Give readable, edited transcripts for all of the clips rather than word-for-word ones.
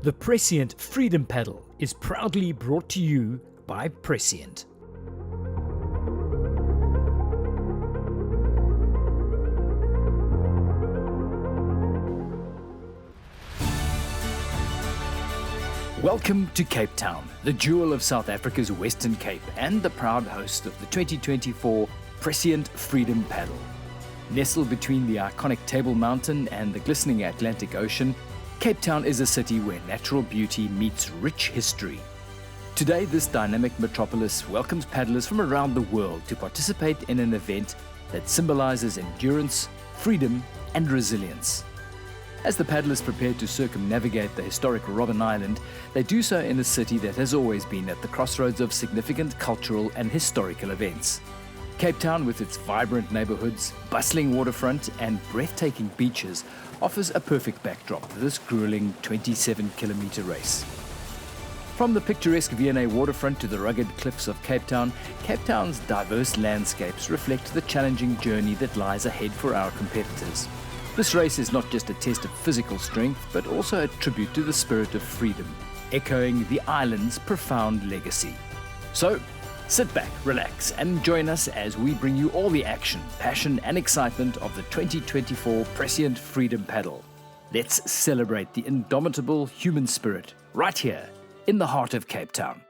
The Prescient Freedom Paddle is proudly brought to you by Prescient. Welcome to Cape Town, the jewel of South Africa's Western Cape and the proud host of the 2024 Prescient Freedom Paddle. Nestled between the iconic Table Mountain and the glistening Atlantic Ocean, Cape Town is a city where natural beauty meets rich history. Today, this dynamic metropolis welcomes paddlers from around the world to participate in an event that symbolizes endurance, freedom, and resilience. As the paddlers prepare to circumnavigate the historic Robben Island, they do so in a city that has always been at the crossroads of significant cultural and historical events. Cape Town, with its vibrant neighborhoods, bustling waterfront, and breathtaking beaches, offers a perfect backdrop for this grueling 27-kilometer race. From the picturesque V&A waterfront to the rugged cliffs of Cape Town's diverse landscapes reflect the challenging journey that lies ahead for our competitors. This race is not just a test of physical strength, but also a tribute to the spirit of freedom, echoing the island's profound legacy. So, sit back, relax, and join us as we bring you all the action, passion, and excitement of the 2024 Prescient Freedom Paddle. Let's celebrate the indomitable human spirit right here in the heart of Cape Town.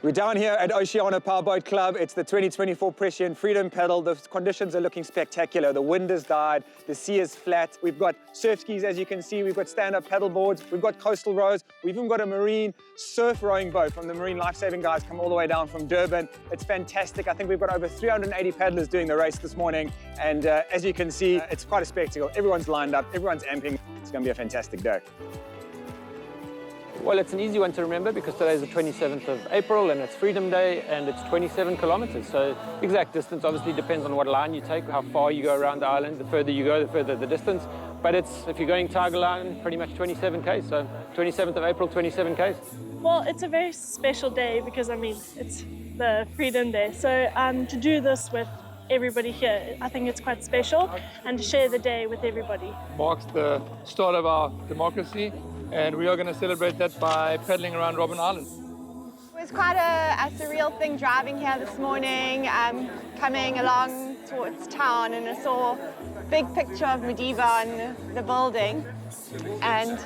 We're down here at Oceana Powerboat Club. It's the 2024 Prescient Freedom Paddle. The conditions are looking spectacular. The wind has died, the sea is flat. We've got surf skis, as you can see. We've got stand-up paddle boards. We've got coastal rows. We've even got a marine surf rowing boat from the marine life-saving guys come all the way down from Durban. It's fantastic. I think we've got over 380 paddlers doing the race this morning. And as you can see, it's quite a spectacle. Everyone's lined up, everyone's amping. It's going to be a fantastic day. Well, it's an easy one to remember because today is the 27th of April and it's Freedom Day and it's 27 kilometers. So exact distance obviously depends on what line you take, how far you go around the island. The further you go, the further the distance. But it's, if you're going Tiger Line, pretty much 27 Ks. So 27th of April, 27 Ks. Well, it's a very special day because, it's the Freedom Day. So to do this with everybody here, I think it's quite special, and to share the day with everybody. Marks the start of our democracy, and we are going to celebrate that by paddling around Robben Island. It was quite a surreal thing driving here this morning, coming along towards town, and I saw a big picture of Madiba on the building, and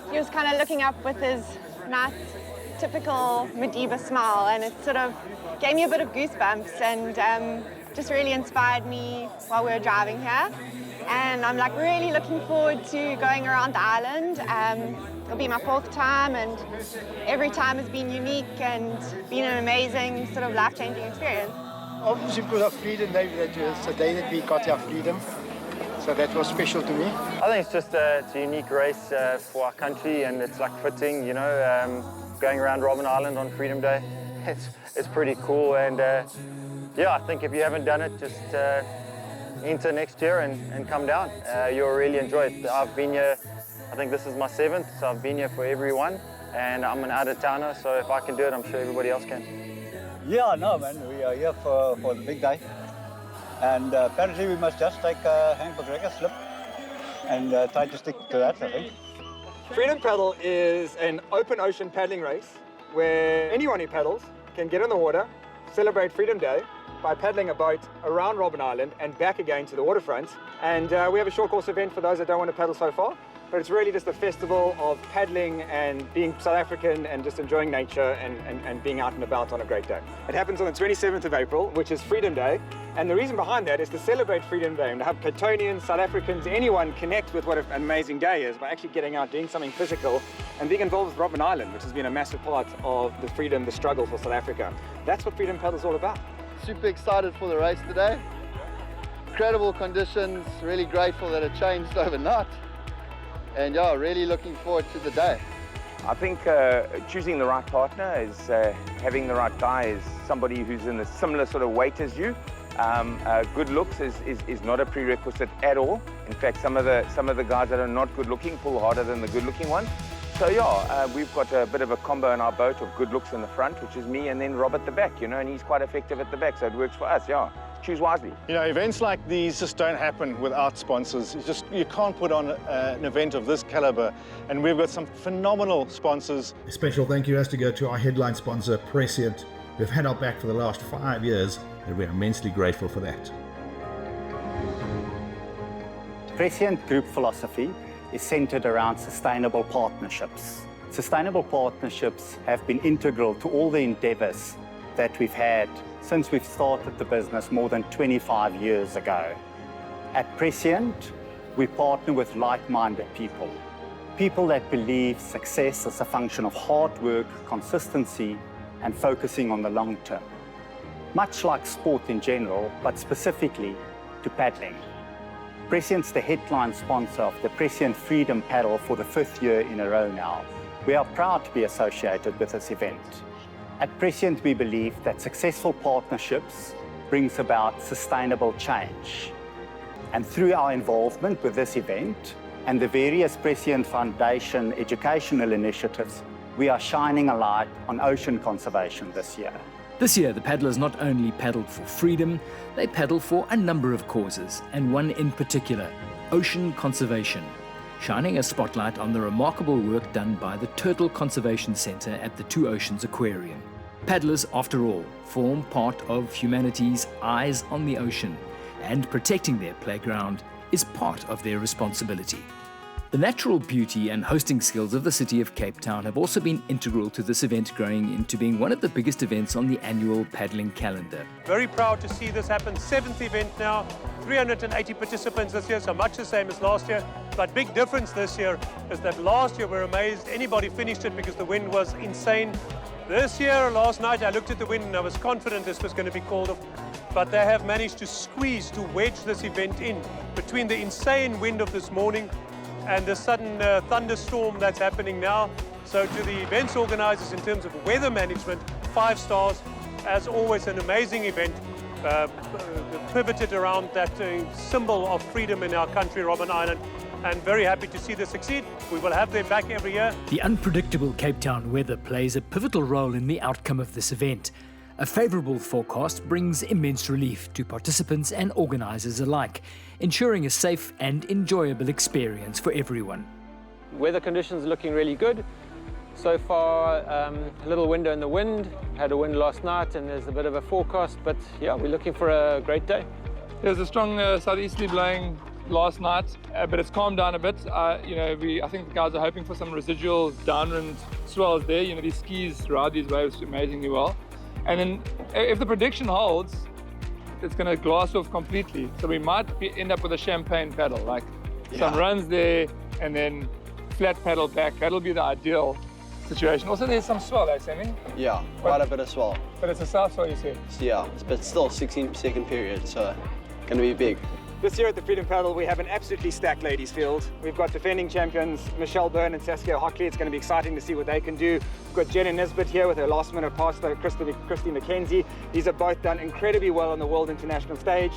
he was kind of looking up with his nice, typical Madiba smile, and it sort of gave me a bit of goosebumps and just really inspired me while we were driving here. And I'm really looking forward to going around the island. It'll be my 4th time, and every time has been unique and been an amazing, sort of life-changing experience. Obviously, because of Freedom Day, it's the day that we got our freedom. So that was special to me. I think it's just it's a unique race for our country, and it's fitting, going around Robben Island on Freedom Day. It's pretty cool, and yeah, I think if you haven't done it, just enter next year and come down. You'll really enjoy it. I've been here, I think this is my 7th, so I've been here for every one, and I'm an out-of-towner, so if I can do it, I'm sure everybody else can. Yeah, no, man, we are here for the big day. And apparently we must just take a Hank McGregor slip and try to stick to that, I think. Freedom Paddle is an open ocean paddling race where anyone who paddles can get in the water, celebrate Freedom Day by paddling a boat around Robben Island and back again to the waterfront. And we have a short course event for those that don't want to paddle so far. But it's really just a festival of paddling and being South African and just enjoying nature and being out and about on a great day. It happens on the 27th of April, which is Freedom Day. And the reason behind that is to celebrate Freedom Day and to have Cape Townians, South Africans, anyone connect with what an amazing day is by actually getting out, doing something physical, and being involved with Robben Island, which has been a massive part of the freedom, the struggle for South Africa. That's what Freedom Paddle is all about. Super excited for the race today. Incredible conditions, really grateful that it changed overnight. And yeah, really looking forward to the day. I think choosing the right partner is having the right guy is somebody who's in a similar sort of weight as you. Good looks is not a prerequisite at all. In fact, some of the guys that are not good looking pull harder than the good looking ones. So yeah, we've got a bit of a combo in our boat of good looks in the front, which is me, and then Rob at the back, and he's quite effective at the back, so it works for us, yeah. choose wisely. You know, events like these just don't happen without sponsors. You can't put on an event of this caliber, and we've got some phenomenal sponsors. A special thank you has to go to our headline sponsor, Prescient. We've had our back for the last 5 years, and we're immensely grateful for that. Prescient Group philosophy is centered around sustainable partnerships. Sustainable partnerships have been integral to all the endeavors that we've had since we've started the business more than 25 years ago. At Prescient, we partner with like-minded people. People that believe success is a function of hard work, consistency, and focusing on the long term. Much like sport in general, but specifically to paddling. Prescient's the headline sponsor of the Prescient Freedom Paddle for the 5th year in a row now. We are proud to be associated with this event. At Prescient, we believe that successful partnerships brings about sustainable change. And through our involvement with this event and the various Prescient Foundation educational initiatives, we are shining a light on ocean conservation this year. This year, the paddlers not only paddled for freedom, they paddled for a number of causes, and one in particular, ocean conservation, shining a spotlight on the remarkable work done by the Turtle Conservation Centre at the Two Oceans Aquarium. Paddlers, after all, form part of humanity's eyes on the ocean, and protecting their playground is part of their responsibility. The natural beauty and hosting skills of the city of Cape Town have also been integral to this event growing into being one of the biggest events on the annual paddling calendar. Very proud to see this happen. 7th event now, 380 participants this year, so much the same as last year. But big difference this year is that last year we were amazed anybody finished it because the wind was insane. This year, last night, I looked at the wind and I was confident this was going to be called off. But they have managed to wedge this event in between the insane wind of this morning and the sudden thunderstorm that's happening now. So to the events organizers in terms of weather management, 5 stars. As always, an amazing event, pivoted around that symbol of freedom in our country, Robben Island, and very happy to see this succeed. We will have them back every year. The unpredictable Cape Town weather plays a pivotal role in the outcome of this event. A favourable forecast brings immense relief to participants and organisers alike, ensuring a safe and enjoyable experience for everyone. Weather conditions looking really good. So far, a little window in the wind. Had a wind last night and there's a bit of a forecast, but yeah, we're looking for a great day. There's a strong southeasterly blowing last night, but it's calmed down a bit. I think the guys are hoping for some residual downwind swells there. You know, these skis ride these waves amazingly well. And then if the prediction holds, it's going to glass off completely. So we might end up with a champagne paddle, like some runs there and then flat paddle back. That'll be the ideal situation. Also, there's some swell, eh, Sammy? Yeah, quite a bit of swell. But it's a south swell, you said? Yeah, but still 16-second period, so going to be big. This year at the Freedom Paddle, we have an absolutely stacked ladies field. We've got defending champions Michelle Byrne and Saskia Hockley. It's going to be exciting to see what they can do. We've got Jenna Nisbet here with her last minute pass to Christy McKenzie. These have both done incredibly well on the World International stage.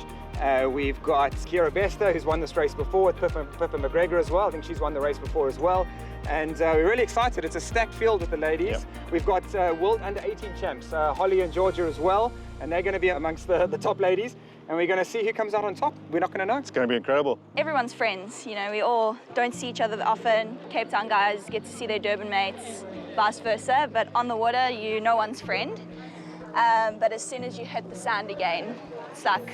We've got Kira Bester, who's won this race before, with Pippa McGregor as well. I think she's won the race before as well. And we're really excited. It's a stacked field with the ladies. Yep. We've got World Under-18 champs, Holly and Georgia as well. And they're going to be amongst the top ladies. And we're going to see who comes out on top. We're not going to know. It's going to be incredible. Everyone's friends, you know, we all don't see each other that often. Cape Town guys get to see their Durban mates, vice versa, but on the water, you're no one's friend. But as soon as you hit the sand again, it's like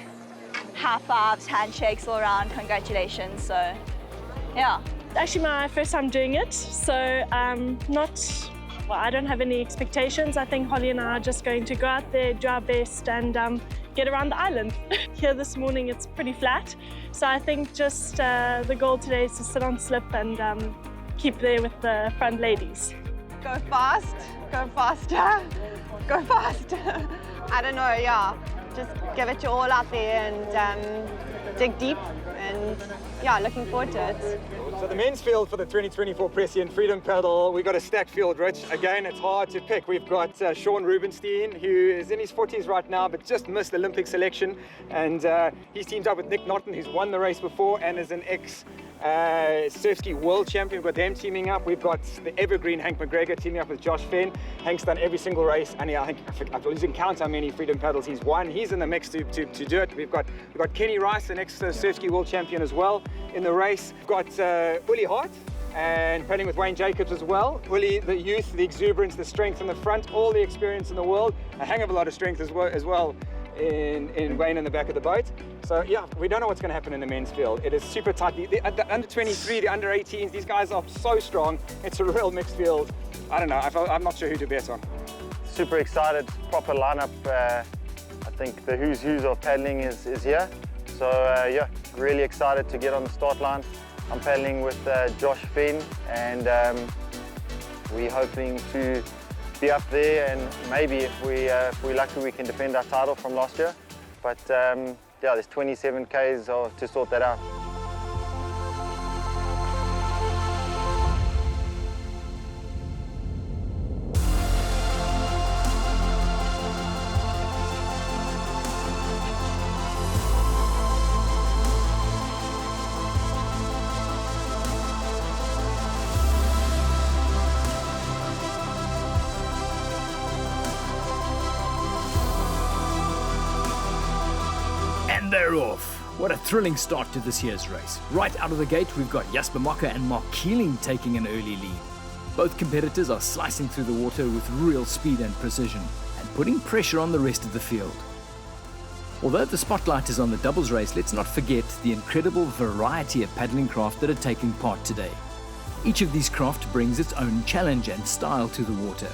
high fives, handshakes all around, congratulations, so yeah. Actually my first time doing it, so I don't have any expectations. I think Holly and I are just going to go out there, do our best and get around the island. Here this morning it's pretty flat, so I think just the goal today is to sit on slip and keep there with the front ladies. Go fast, go faster, go fast. I don't know, yeah. Just give it your all out there and dig deep and yeah, looking forward to it. So the men's field for the 2024 Prescient Freedom Paddle, we've got a stacked field, Rich. Again, it's hard to pick. We've got Sean Rubenstein, who is in his 40s right now, but just missed Olympic selection. And he's teamed up with Nick Norton, who's won the race before and is an surf ski world champion. We've got them teaming up. We've got the evergreen Hank McGregor teaming up with Josh Fenn. Hank's done every single race, and I think I've losing count how many freedom paddles he's won. He's in the mix to do it. We've got Kenny Rice, the next surf ski world champion as well in the race. We've got Uli Hart, and paddling with Wayne Jacobs as well. Uli, the youth, the exuberance, the strength in the front, all the experience in the world, a hang of a lot of strength as well in Wayne in the back of the boat. So yeah, we don't know what's going to happen in the men's field. It is super tight. The under 23, the under 18s, these guys are so strong. It's a real mixed field. I don't know, I'm not sure who to bet on. Super excited, proper lineup. I think the who's of paddling is here. So yeah, really excited to get on the start line. I'm paddling with Josh Fenn, and we're hoping to be up there, and maybe if we're lucky, we can defend our title from last year. But yeah, there's 27 Ks to sort that out. They're off. What a thrilling start to this year's race. Right out of the gate, we've got Jasper Mocker and Mark Keeling taking an early lead. Both competitors are slicing through the water with real speed and precision, and putting pressure on the rest of the field. Although the spotlight is on the doubles race, let's not forget the incredible variety of paddling craft that are taking part today. Each of these craft brings its own challenge and style to the water.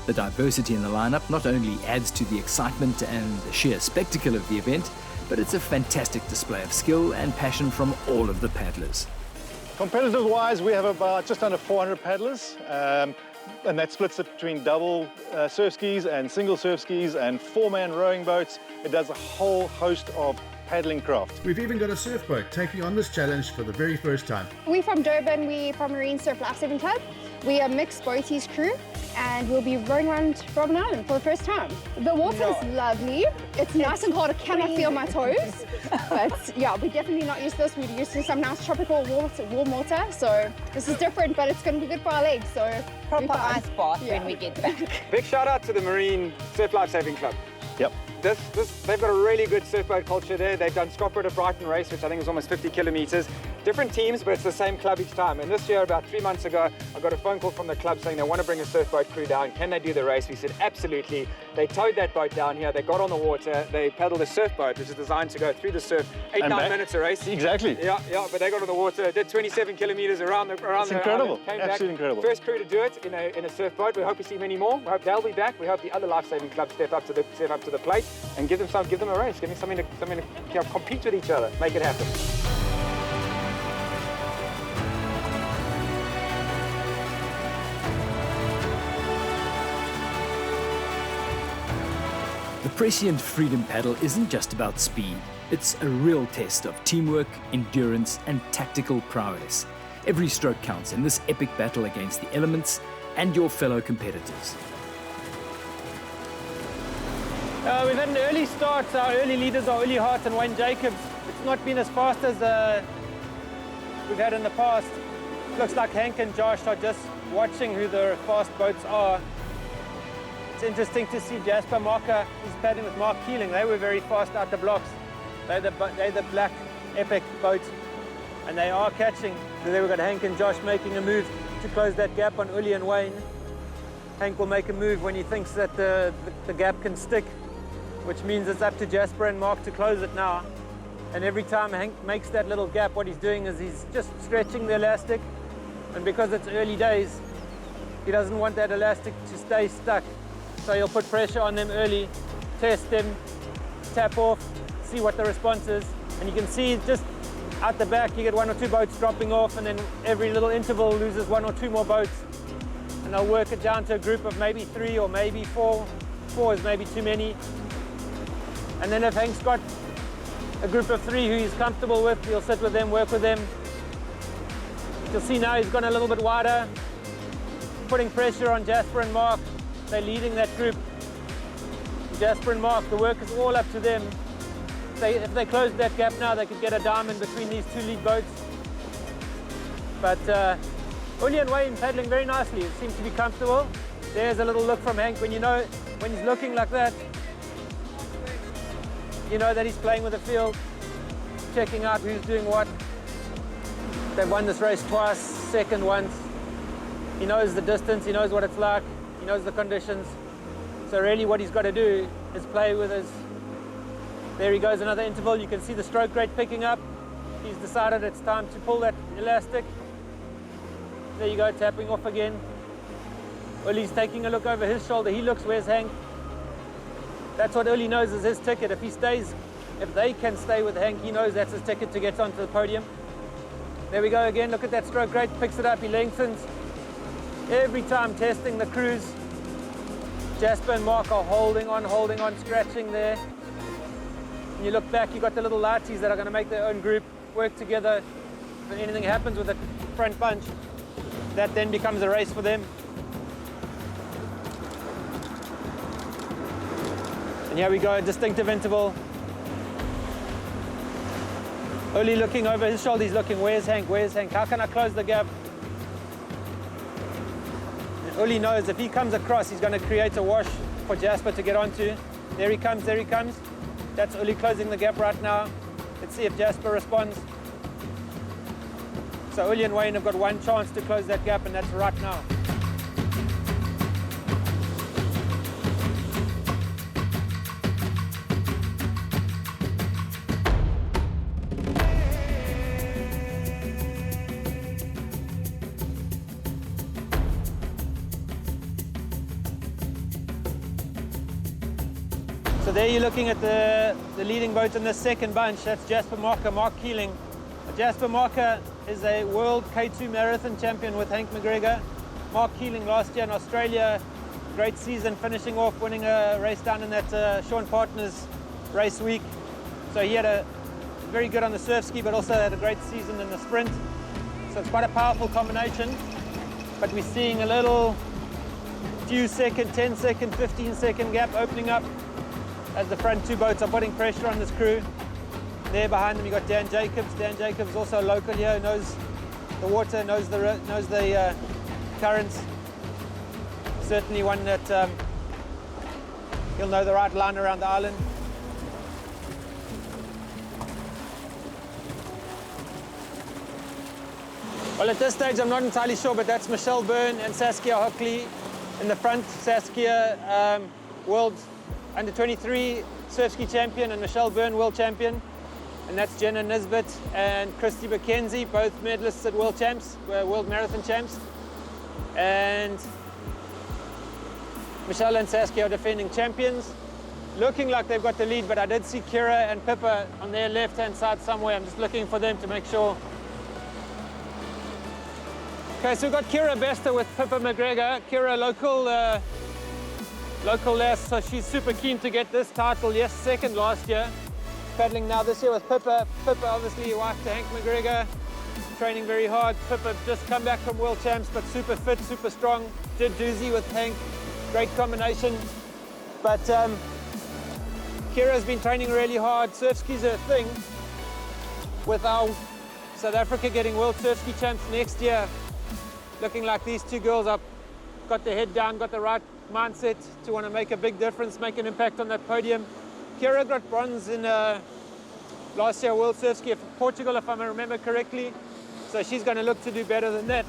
The diversity in the lineup not only adds to the excitement and the sheer spectacle of the event, but it's a fantastic display of skill and passion from all of the paddlers. Competitive-wise, we have about just under 400 paddlers, and that splits it between double surf skis and single surf skis and four-man rowing boats. It does a whole host of paddling craft. We've even got a surf boat taking on this challenge for the very first time. We're from Durban, we're from Marine Surf Lifesaving Club. We are mixed boaties crew, and we'll be rowing around Robben Island for the first time. The water's lovely. It's nice and cold. I cannot feel my toes. But yeah, we're definitely not used to this. We're used to some nice tropical warm water. So this is different, but it's going to be good for our legs. So proper ice bath when we get back. Big shout out to the Marine Surf Lifesaving Club. Yep. They've got a really good surf boat culture there. They've done Scotland to Brighton race, which I think is almost 50 kilometers. Different teams, but it's the same club each time. And this year, about 3 months ago, I got a phone call from the club saying they want to bring a surf boat crew down. Can they do the race? We said, absolutely. They towed that boat down here. They got on the water. They paddled a surf boat, which is designed to go through the surf. 8-9 minutes a race. Exactly. Yeah, but they got on the water, did 27 kilometers around the incredible. Came Absolutely back. Incredible. First crew to do it in a surf boat. We hope we see many more. We hope they'll be back. We hope the other lifesaving clubs step up to the plate and give them a race. Give them something to compete with each other. Make it happen. The Prescient Freedom Paddle isn't just about speed. It's a real test of teamwork, endurance, and tactical prowess. Every stroke counts in this epic battle against the elements and your fellow competitors. We've had an early start. Our early leaders are Uli Hart and Wayne Jacobs. It's not been as fast as we've had in the past. Looks like Hank and Josh are just watching who the fast boats are. It's interesting to see Jasper Mocker, he's paddling with Mark Keeling. They were very fast out the blocks. They're the black epic boat, and they are catching. So there we've got Hank and Josh making a move to close that gap on Uli and Wayne. Hank will make a move when he thinks that the gap can stick, which means it's up to Jasper and Mark to close it now. And every time Hank makes that little gap, what he's doing is he's just stretching the elastic. And because it's early days, he doesn't want that elastic to stay stuck. So he'll put pressure on them early, test them, tap off, see what the response is. And you can see just out the back, you get 1 or 2 boats dropping off, and then every little interval loses 1 or 2 more boats. And they'll work it down to a group of maybe 3 or maybe 4. 4 is maybe too many. And then if Hank's got a group of 3 who he's comfortable with, he'll sit with them, work with them. You'll see now he's gone a little bit wider, putting pressure on Jasper and Mark. They're leading that group. Jasper and Mark, the work is all up to them. If they close that gap now, they could get a diamond between these 2 lead boats. But Uli and Wayne paddling very nicely. It seems to be comfortable. There's a little look from Hank. When he's looking like that, you know that he's playing with the field, checking out who's doing what. They've won this race twice, second once. He knows the distance, he knows what it's like, he knows the conditions. So really what he's got to do is play with his... There he goes, another interval. You can see the stroke rate picking up. He's decided it's time to pull that elastic. There you go, tapping off again. Uli's taking a look over his shoulder. He looks, where's Hank? That's what Uli knows is his ticket. If they can stay with Hank, he knows that's his ticket to get onto the podium. There we go again, look at that stroke rate, picks it up, he lengthens. Every time testing the cruise. Jasper and Mark are holding on, scratching there. When you look back, you've got the little lighties that are going to make their own group, work together. If anything happens with the front bunch, that then becomes a race for them. And here we go, a distinctive interval. Uli looking over his shoulder, he's looking, where's Hank, how can I close the gap? And Uli knows if he comes across, he's going to create a wash for Jasper to get onto. There he comes. That's Uli closing the gap right now. Let's see if Jasper responds. So Uli and Wayne have got one chance to close that gap, and that's right now. So there you're looking at the leading boat in the second bunch. That's Jasper Marker, Mark Keeling. Jasper Marker is a world K2 marathon champion with Hank McGregor. Mark Keeling last year in Australia, great season, finishing off, winning a race down in that Sean Partners race week. So he had a very good on the surf ski, but also had a great season in the sprint. So it's quite a powerful combination. But we're seeing a little few second, 10 second, 15 second gap opening up as the front two boats are putting pressure on this crew. There behind them you've got Dan Jacobs. Dan Jacobs also local here, knows the water, knows the currents. Certainly one that he'll know the right line around the island. Well, at this stage I'm not entirely sure, but that's Michelle Byrne and Saskia Hockley in the front. Saskia, world under 23 surf ski champion, and Michelle Byrne, world champion. And that's Jenna Nisbet and Christy McKenzie, both medalists at world champs, world marathon champs. And Michelle and Saskia are defending champions. Looking like they've got the lead, but I did see Kira and Pippa on their left-hand side somewhere. I'm just looking for them to make sure. Okay, so we've got Kira Bester with Pippa McGregor. Kira, local lass, so she's super keen to get this title. Yes, second last year. Paddling now this year with Pippa. Pippa, obviously, wife to Hank McGregor, training very hard. Pippa just come back from world champs, but super fit, super strong. Did doozy with Hank, great combination. But Kira's been training really hard. Surf ski's her thing. With our South Africa getting world surf ski champs next year, looking like these two girls have got their head down, got the right mindset to want to make a big difference, make an impact on that podium. Kira got bronze in last year World Surf Ski for Portugal, if I remember correctly. So she's going to look to do better than that.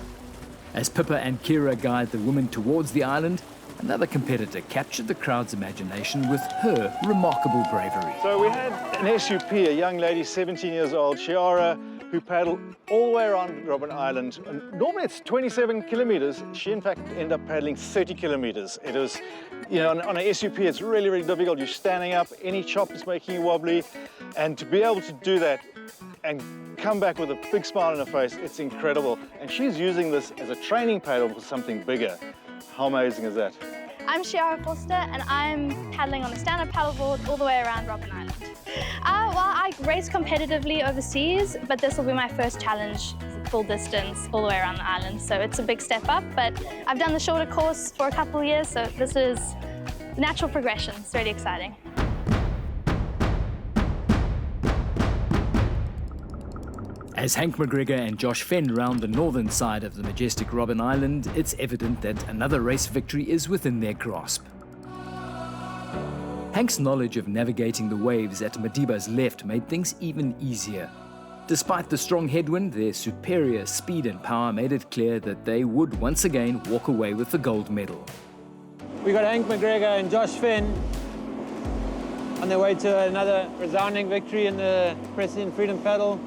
As Pippa and Kira guide the women towards the island, another competitor captured the crowd's imagination with her remarkable bravery. So we had an SUP, a young lady, 17 years old, Chiara, who paddled all the way around Robben Island. And normally it's 27 kilometers. She, in fact, ended up paddling 30 kilometers. It was, you know, on a SUP, it's really, really difficult. You're standing up, any chop is making you wobbly. And to be able to do that and come back with a big smile on her face, it's incredible. And she's using this as a training paddle for something bigger. How amazing is that? I'm Chiara Foster, and I'm paddling on a stand-up paddleboard all the way around Robben Island. Well, I race competitively overseas, but this will be my first challenge, full distance, all the way around the island. So it's a big step up, but I've done the shorter course for a couple of years, so this is natural progression. It's really exciting. As Hank McGregor and Josh Fenn round the northern side of the majestic Robben Island, it's evident that another race victory is within their grasp. Hank's knowledge of navigating the waves at Madiba's left made things even easier. Despite the strong headwind, their superior speed and power made it clear that they would once again walk away with the gold medal. We got Hank McGregor and Josh Fenn on their way to another resounding victory in the Prescient Freedom Paddle.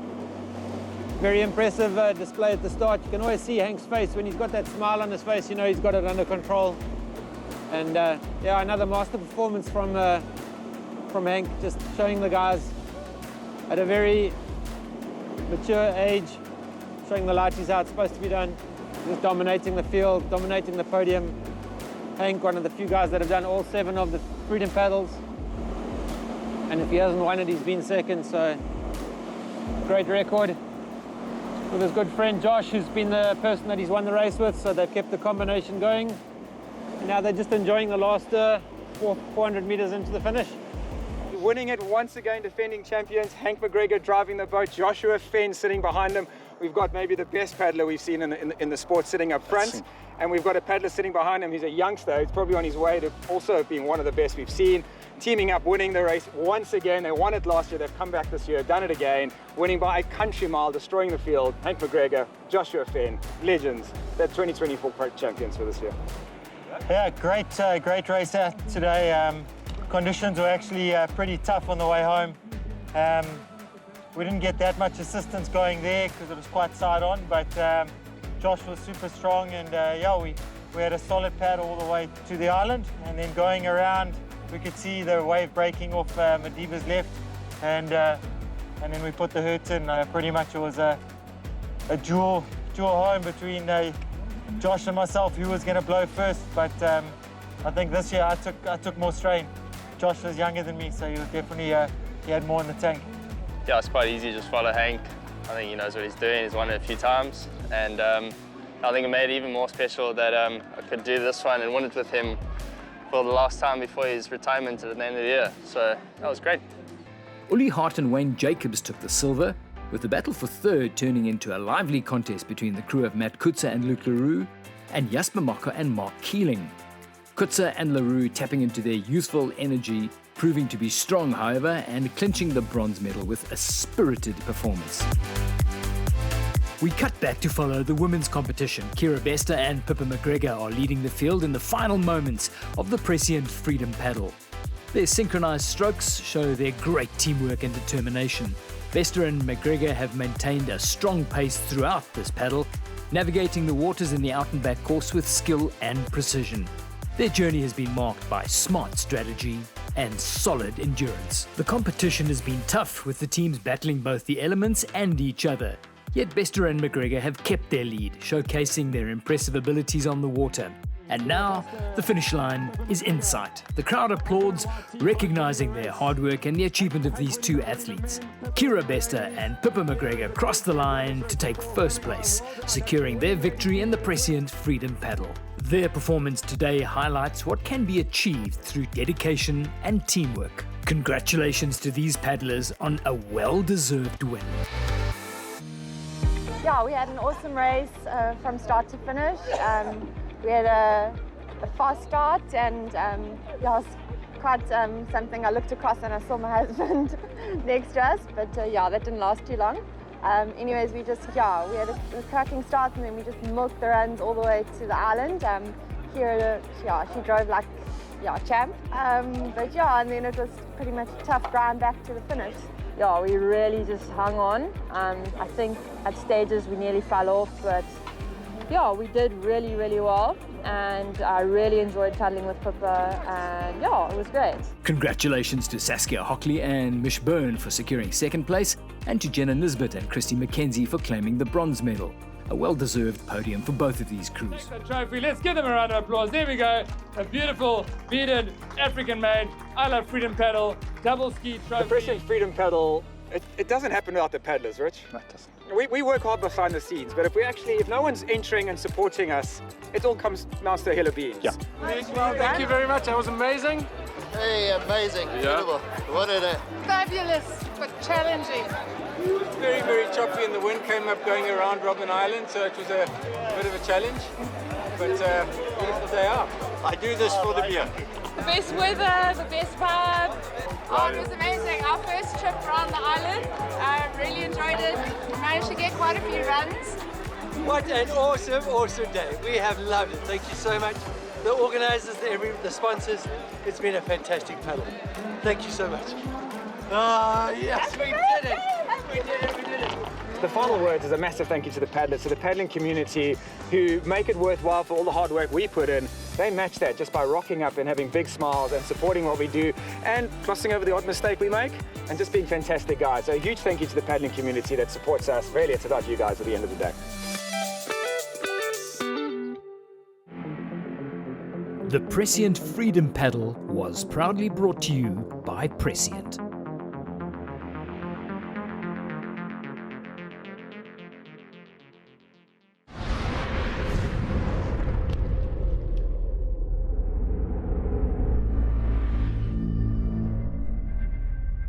Very impressive display at the start. You can always see Hank's face. When he's got that smile on his face, you know he's got it under control. And yeah, another master performance from Hank, just showing the guys at a very mature age, showing the lighties how it's supposed to be done. Just dominating the field, dominating the podium. Hank, one of the few guys that have done all 7 of the Freedom Paddles. And if he hasn't won it, he's been second, so great record. With his good friend Josh, who's been the person that he's won the race with, so they've kept the combination going. And now they're just enjoying the last 400 meters into the finish. Winning it once again, defending champions, Hank McGregor driving the boat, Joshua Fenn sitting behind him. We've got maybe the best paddler we've seen in the sport sitting up front. And we've got a paddler sitting behind him. He's a youngster. He's probably on his way to also being one of the best we've seen. Teaming up, winning the race once again. They won it last year. They've come back this year, done it again, winning by a country mile, destroying the field. Hank McGregor, Joshua Fenn, legends. They're 2024 champions for this year. Yeah, great race today. Conditions were actually pretty tough on the way home. We didn't get that much assistance going there because it was quite side on, but Josh was super strong, and yeah, we had a solid paddle all the way to the island, and then going around we could see the wave breaking off Madiba's left, and then we put the hurt in. Pretty much it was a duel home between Josh and myself, who was going to blow first, but I think this year I took more strain. Josh was younger than me, so he was definitely he had more in the tank. Yeah, it's quite easy, just follow Hank. I think he knows what he's doing. He's won it a few times, and I think it made it even more special that I could do this one and win it with him for the last time before his retirement at the end of the year. So that was great. Uli Hart and Wayne Jacobs took the silver, with the battle for third turning into a lively contest between the crew of Matt Kutzer and Luke Leroux and Jasper Mocker and Mark Keeling. Kutzer and Leroux tapping into their youthful energy, proving to be strong, however, and clinching the bronze medal with a spirited performance. We cut back to follow the women's competition. Kira Bester and Pippa McGregor are leading the field in the final moments of the Prescient Freedom Paddle. Their synchronized strokes show their great teamwork and determination. Bester and McGregor have maintained a strong pace throughout this paddle, navigating the waters in the out and back course with skill and precision. Their journey has been marked by smart strategy and solid endurance. The competition has been tough, with the teams battling both the elements and each other. Yet Bester and McGregor have kept their lead, showcasing their impressive abilities on the water. And now, the finish line is in sight. The crowd applauds, recognizing their hard work and the achievement of these two athletes. Kira Bester and Pippa McGregor crossed the line to take first place, securing their victory in the Prescient Freedom Paddle. Their performance today highlights what can be achieved through dedication and teamwork. Congratulations to these paddlers on a well-deserved win. Yeah, we had an awesome race from start to finish. We had a fast start, and yeah, it was quite something. I looked across and I saw my husband next to us, but yeah, that didn't last too long. Anyways, we had a cracking start, and then we just milked the runs all the way to the island. Here, yeah, she drove like champ. But yeah, and then it was pretty much a tough grind back to the finish. Yeah, we really just hung on. I think at stages we nearly fell off, but yeah, we did really, really well. And I really enjoyed paddling with Pippa, and yeah, it was great. Congratulations to Saskia Hockley and Mish Byrne for securing second place, and to Jenna Nisbet and Christy McKenzie for claiming the bronze medal. A well-deserved podium for both of these crews. The trophy, let's give them a round of applause. There we go. A beautiful, beaded, African-made, I Love Freedom Paddle, double ski trophy. The Prescient Freedom Paddle, it doesn't happen without the paddlers, Rich. No, it doesn't. We work hard behind the scenes, but if no one's entering and supporting us, it all amounts to a hill of beans. Yeah. Thank you very much. That was amazing. Hey, amazing. Incredible. What a day. Fabulous, but challenging. It's very, very choppy and the wind came up going around Robben Island, so it was a bit of a challenge, but beautiful day out. I do this for the beer. The best weather, the best vibe. Oh, it was amazing. Our first trip around the island. I really enjoyed it. Managed to get quite a few runs. What an awesome, awesome day. We have loved it. Thank you so much. The organisers, the sponsors, it's been a fantastic paddle. Thank you so much. Oh, yes, we did it. We did it, we did it. The final words is a massive thank you to the paddlers, to the paddling community who make it worthwhile for all the hard work we put in. They match that just by rocking up and having big smiles and supporting what we do and glossing over the odd mistake we make and just being fantastic guys. So a huge thank you to the paddling community that supports us. Really, it's about you guys at the end of the day. The Prescient Freedom Paddle was proudly brought to you by Prescient.